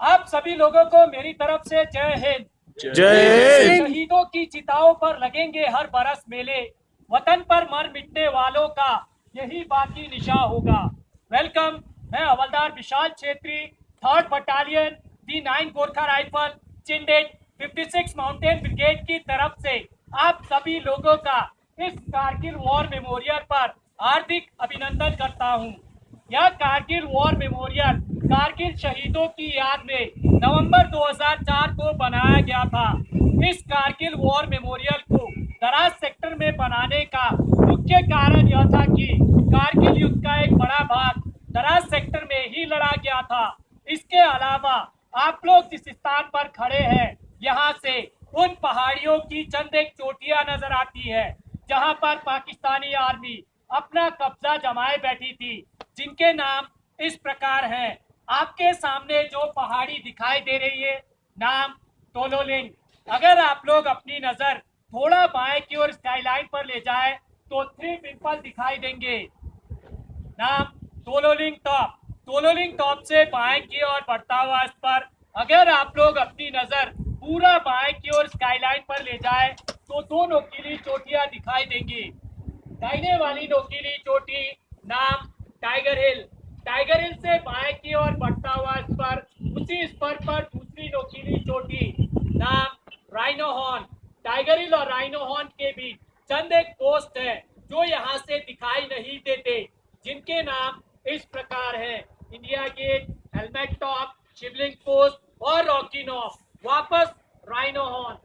आप सभी लोगों को मेरी तरफ से जय हिंद। जय हिंद। शहीदों की चिताओं पर लगेंगे हर बरस मेले, वतन पर मर मिटने वालों का यही बाकी निशा होगा। वेलकम। मैं हवलदार विशाल छेत्री, 3rd बटालियन दी 9 गोरखा राइफल चिंडेट 56 माउंटेन ब्रिगेड की तरफ से आप सभी लोगों का इस कारगिल वॉर मेमोरियल पर हार्दिक अभिनंदन करता हूं। यह कारगिल वॉर मेमोरियल कारगिल शहीदों की याद में नवंबर 2004 को बनाया गया था। इस कारगिल वॉर मेमोरियल को दराज सेक्टर में बनाने का मुख्य कारण यह था कि कारगिल युद्ध का एक बड़ा भाग दराज सेक्टर में ही लड़ा गया था। इसके अलावा आप लोग जिस स्थान पर खड़े हैं, यहाँ से उन पहाड़ियों की चंद एक चोटियां नजर आती है जहाँ पर पाकिस्तानी आर्मी अपना कब्जा जमाए बैठी थी, जिनके नाम इस प्रकार हैं। आपके सामने जो पहाड़ी दिखाई दे रही है, नाम तोलोलिंग। अगर आप लोग अपनी नजर थोड़ा बाएं की ओर स्काईलाइन पर ले जाए तो 3 पिंपल दिखाई देंगे, नाम तोलोलिंग टॉप। तोलोलिंग टॉप से बाएं की ओर बढ़ता हुआ इस पर अगर आप लोग अपनी नजर पूरा बाएं की ओर स्काईलाइन पर ले जाए तो 2 नोकीली चोटियां दिखाई देंगी। दाहिने वाली नोकीली चोटी नाम टाइगर हिल। टाइगर हिल से बाएं की ओर बढ़ता हुआ इस पर उसी स्पर पर दूसरी नोकीली चोटी नाम राइनो हॉर्न। टाइगर हिल और राइनो हॉर्न के बीच चंद एक पोस्ट है जो यहाँ से दिखाई नहीं देते, जिनके नाम इस प्रकार है: इंडिया गेट, हेलमेट टॉप, शिवलिंग पोस्ट और रॉकी नॉफ। वापस राइनो हॉर्न।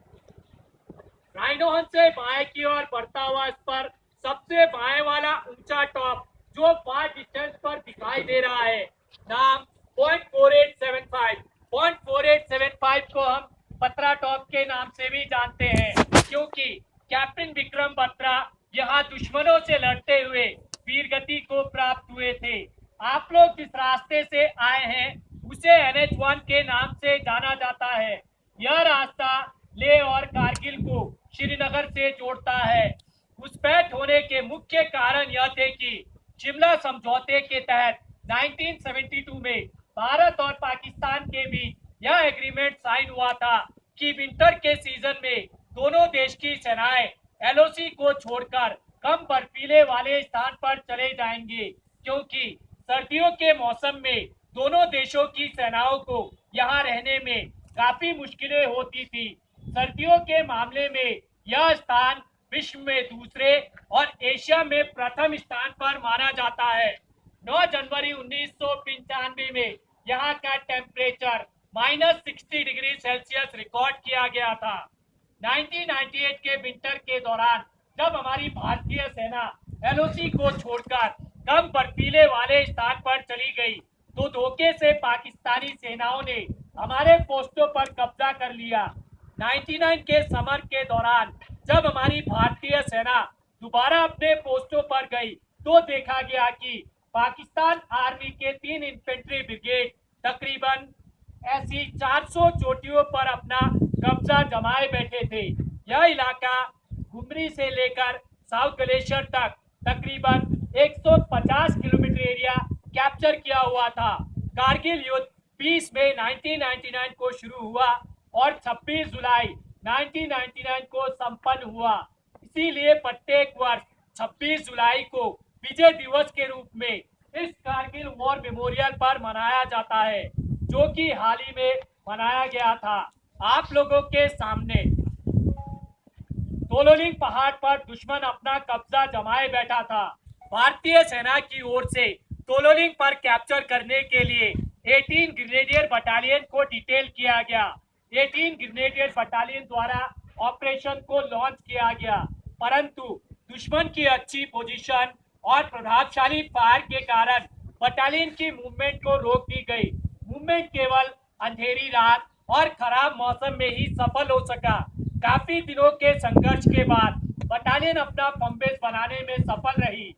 राइनो हॉर्न से बाएं की ओर बढ़ता हुआ इस पर सबसे बाएं वाला ऊंचा टॉप जो 5 डिस्टेंस पर दिखाई दे रहा है, नाम .4875। .4875 को हम बत्रा टॉप के नाम से भी जानते हैं, क्योंकि कैप्टन विक्रम बत्रा यहाँ दुश्मनों से लड़ते हुए वीरगति को प्राप्त हुए थे। आप लोग जिस रास्ते से आए हैं उसे NH1 के नाम से जाना जाता है। यह रास्ता लेह और कारगिल को श्रीनगर से जोड़ता है। घुसपैठ होने के मुख्य कारण यह थे कि शिमला समझौते के तहत 1972 में भारत और पाकिस्तान के बीच यह एग्रीमेंट साइन हुआ था कि विंटर के सीजन में दोनों देश की सेनाएं LOC को छोड़कर कम बर्फीले वाले स्थान पर चले जाएंगे, क्योंकि सर्दियों के मौसम में दोनों देशों की सेनाओं को यहाँ रहने में काफी मुश्किलें होती थी। सर्दियों के मामले में यह स्थान विश्व में दूसरे और एशिया में प्रथम स्थान पर माना जाता है। 9 जनवरी 1995 में यहाँ का टेम्परेचर -60 डिग्री सेल्सियस रिकॉर्ड किया गया था। 1998 के विंटर के दौरान जब हमारी भारतीय सेना LOC को छोड़कर कम बर्फीले वाले स्थान पर चली गई तो धोखे से पाकिस्तानी सेनाओं ने हमारे पोस्टों पर कब्जा कर लिया। 99 के समर के दौरान जब हमारी भारतीय सेना दोबारा अपने पोस्टों पर गई तो देखा गया कि पाकिस्तान आर्मी के 3 इन्फेंट्री ब्रिगेड तकरीबन ऐसी 400 चोटियों पर अपना कब्जा जमाए बैठे थे। यह इलाका घुमरी से लेकर साउथ ग्लेशियर तक तकरीबन 150 किलोमीटर एरिया कैप्चर किया हुआ था। कारगिल युद्ध 20 मई 1999 को शुरू हुआ और 26 जुलाई 1999 को संपन्न हुआ। इसीलिए प्रत्येक वर्ष 26 जुलाई को विजय दिवस के रूप में इस कारगिल वॉर मेमोरियल पर मनाया जाता है, जो कि हाल ही में मनाया गया था। आप लोगों के सामने तोलोलिंग पहाड़ पर दुश्मन अपना कब्जा जमाए बैठा था। भारतीय सेना की ओर से तोलोलिंग पर कैप्चर करने के लिए 18 ग्रेनेडियर बटालियन को डिटेल किया गया। 18 ग्रेनेडियर बटालियन द्वारा ऑपरेशन को लॉन्च किया गया, परंतु दुश्मन की अच्छी पोजीशन और प्रभावशाली फायर के कारण बटालियन की मूवमेंट को रोक दी गई। मूवमेंट केवल अंधेरी रात और खराब मौसम में ही सफल हो सका। काफी दिनों के संघर्ष के बाद बटालियन अपना पंप बेस बनाने में सफल रही।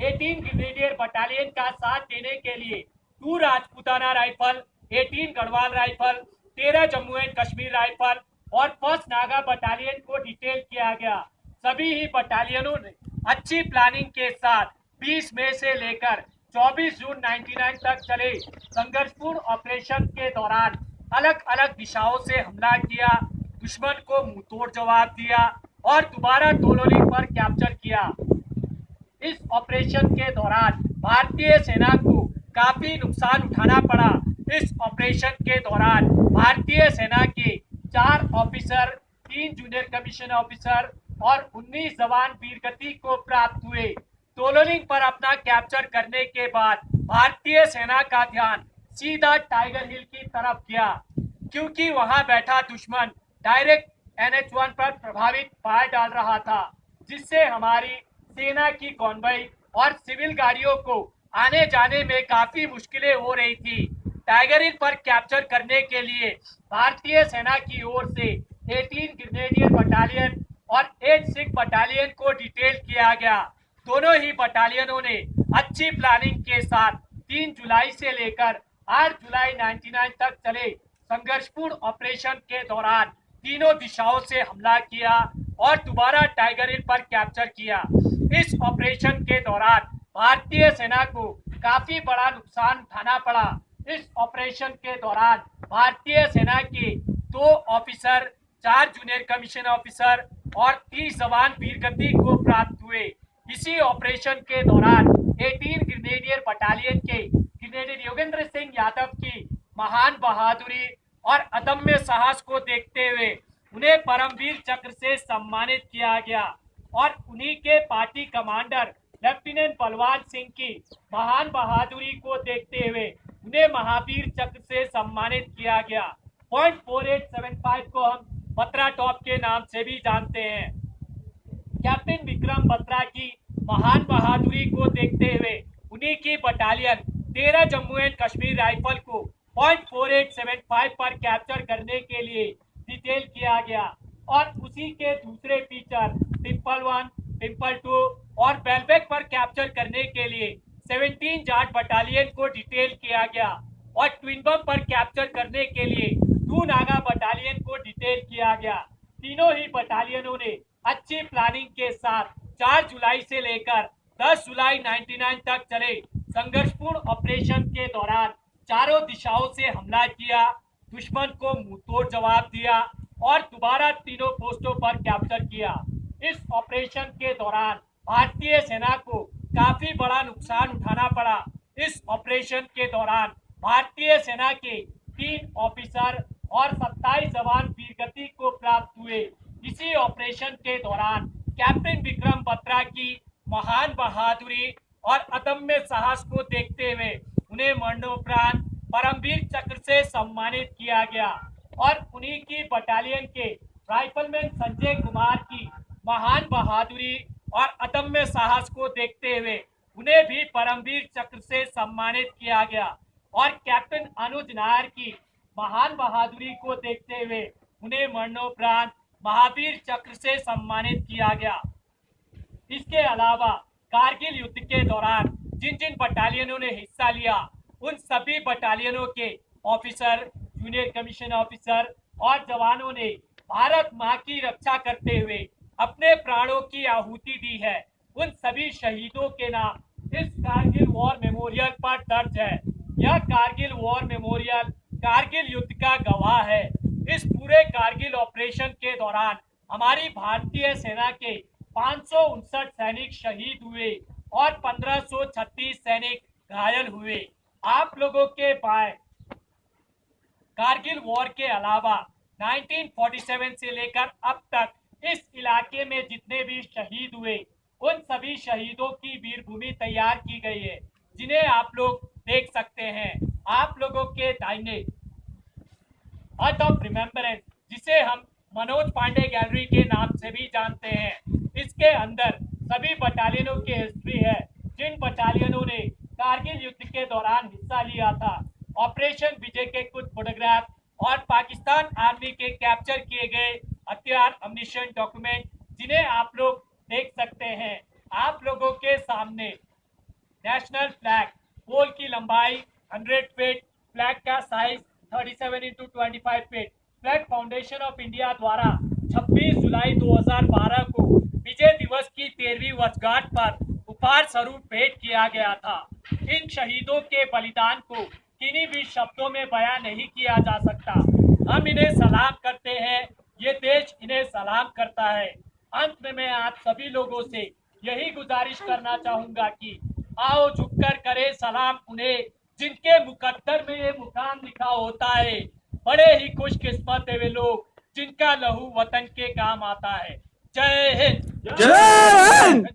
18 ग्रेनेडियर बटालियन का साथ देने के लिए 2 Rajputana rifle, 18 Garhwal rifle, 13 Jammu and Kashmir rifle और 1st नागा बटालियन को डिटेल किया गया। सभी ही बटालियनों ने अच्छी प्लानिंग के साथ 20 मई से लेकर 24 जून 99 तक चले संघर्षपूर्ण ऑपरेशन के दौरान अलग अलग दिशाओं से हमला किया, दुश्मन को मुंहतोड़ जवाब दिया और दोबारा तोलोली पर कैप्चर किया। इस ऑपरेशन के दौरान भारतीय सेना को काफी नुकसान उठाना पड़ा। इस ऑपरेशन के दौरान भारतीय सेना के 4 ऑफिसर, 3 जूनियर कमीशन ऑफिसर और 19 जवान वीरगति को प्राप्त हुए। तोलोलिंग पर अपना कैप्चर करने के बाद भारतीय सेना का ध्यान सीधा टाइगर हिल की तरफ गया, क्योंकि वहां बैठा दुश्मन डायरेक्ट NH1 पर प्रभावित फायर डाल रहा था, जिससे हमारी सेना की कॉन्वॉय और सिविल गाड़ियों को आने जाने में काफी मुश्किलें हो रही थी। टाइगर हिल पर कैप्चर करने के लिए भारतीय सेना की ओर से 18 ग्रेनेडियर बटालियन और 8 सिख बटालियन को डिटेल किया गया। दोनों ही बटालियनों ने अच्छी प्लानिंग के साथ 3 जुलाई से लेकर 8 जुलाई 99 तक चले संघर्षपूर्ण ऑपरेशन के दौरान तीनों दिशाओं से हमला किया और दोबारा टाइगर हिल पर कैप्चर किया। इस ऑपरेशन के दौरान भारतीय सेना को काफी बड़ा नुकसान उठाना पड़ा। इस ऑपरेशन के दौरान भारतीय सेना के 2 ऑफिसर, 4 जूनियर कमीशन ऑफिसर और 30 जवान वीरगति को प्राप्त हुए। इसी ऑपरेशन के दौरान 18 ग्रेनेडियर बटालियन के ग्रेनेडियर योगेंद्र सिंह यादव की महान बहादुरी और अदम्य साहस को देखते हुए उन्हें परमवीर चक्र से सम्मानित किया गया और उन्हीं के party commander lieutenant Balwan Singh की महान बहादुरी को देखते हुए उन्हें महावीर चक्र से सम्मानित किया गया। पॉइंट 4875 को हम बत्रा टॉप के नाम से भी जानते हैं। कैप्टन विक्रम बत्रा की महान बहादुरी को देखते हुए उन्हीं की battalion 13 Jammu and Kashmir rifle को पॉइंट 4875 पर कैप्चर करने के लिए डिटेल किया गया और उसी के दूसरे फीचर पिंपल 1, पिंपल 2 और बेलबेक पर कैप्चर करने के लिए 17 जाट बटालियन को डिटेल किया गया और ट्विन बम पर कैप्चर करने के लिए 2 नागा बटालियन को डिटेल किया गया। तीनों ही बटालियनों ने अच्छी प्लानिंग के साथ 4 जुलाई से लेकर 10 जुलाई 99 तक चले संघर्षपूर्ण ऑपरेशन के दौरान चारों दिशाओं से हमला किया, दुश्मन को मुंहतोड़ जवाब दिया और दोबारा तीनों पोस्टों पर कैप्चर किया। इस ऑपरेशन के दौरान भारतीय सेना को काफी बड़ा नुकसान उठाना पड़ा। इस ऑपरेशन के दौरान भारतीय सेना के 3 ऑफिसर और 27 जवान वीरगति को प्राप्त हुए। इसी ऑपरेशन के दौरान कैप्टन विक्रम बत्रा की महान बहादुरी और अदम्य साहस को देखते हुए उन्हें मरणोपरांत परमवीर चक्र से सम्मानित किया गया और उन्हीं की बटालियन के राइफलमैन संजय कुमार की महान बहादुरी और अदम्य साहस को देखते हुए उन्हें भी परमवीर चक्र से सम्मानित किया गया और कैप्टन अनुज नायर की महान बहादुरी को देखते हुए उन्हें मरणोपरांत महावीर चक्र से सम्मानित किया गया। इसके अलावा कारगिल युद्ध के दौरान जिन जिन बटालियनों ने हिस्सा लिया उन सभी बटालियनों के ऑफिसर, जूनियर कमीशन ऑफिसर और जवानों ने भारत मां की रक्षा करते हुए अपने प्राणों की आहुति दी है। उन सभी शहीदों के नाम इस कारगिल वॉर मेमोरियल पर दर्ज है। यह कारगिल वॉर मेमोरियल कारगिल युद्ध का गवाह है। इस पूरे कारगिल ऑपरेशन के दौरान हमारी भारतीय सेना के 559 सैनिक शहीद हुए और 1536 सैनिक घायल हुए। आप लोगों के बाय कारगिल वॉर के अलावा 1947 से लेकर अब तक इस इलाके में जितने भी शहीद हुए उन सभी शहीदों की वीर भूमि तैयार की गई है, जिन्हें आप लोग देख सकते हैं। आप लोगों के दाहिने हट ऑफ रिमेम्बरेंस, जिसे हम मनोज पांडे गैलरी के नाम से भी जानते हैं, इसके अंदर सभी बटालियनों की हिस्ट्री है। जिन बटालियनों ने कारगिल युद्ध के दौरान हिस्सा लिया था। ऑपरेशन विजय के कुछ फोटोग्राफ और पाकिस्तान आर्मी के कैप्चर किए गए हथियार अम्युनिशन डॉक्यूमेंट जिन्हें आप लोग देख सकते हैं। आप लोगों के सामने नेशनल फ्लैग, पोल की लंबाई 100 फीट, फ्लैग का size 37 into 25 feet, flag foundation of India द्वारा 26 जुलाई 2012 को विजय दिवस की 13वीं वर्षगांठ पर उपहार स्वरूप भेंट किया गया था। इन शहीदों के बलिदान को किन्हीं भी शब्दों में बयां नहीं किया जा सकता। हम इन्हें सलाम करते हैं, ये देश इन्हें सलाम करता है। अंत में मैं आप सभी लोगों से यही गुजारिश करना चाहूंगा कि आओ झुककर करें सलाम उन्हें जिनके मुकद्दर में ये मुकाम लिखा होता है। बड़े ही खुशकिस्मत है वे लोग जिनका लहू वतन के काम आता है। जय हिंद। जय हिंद।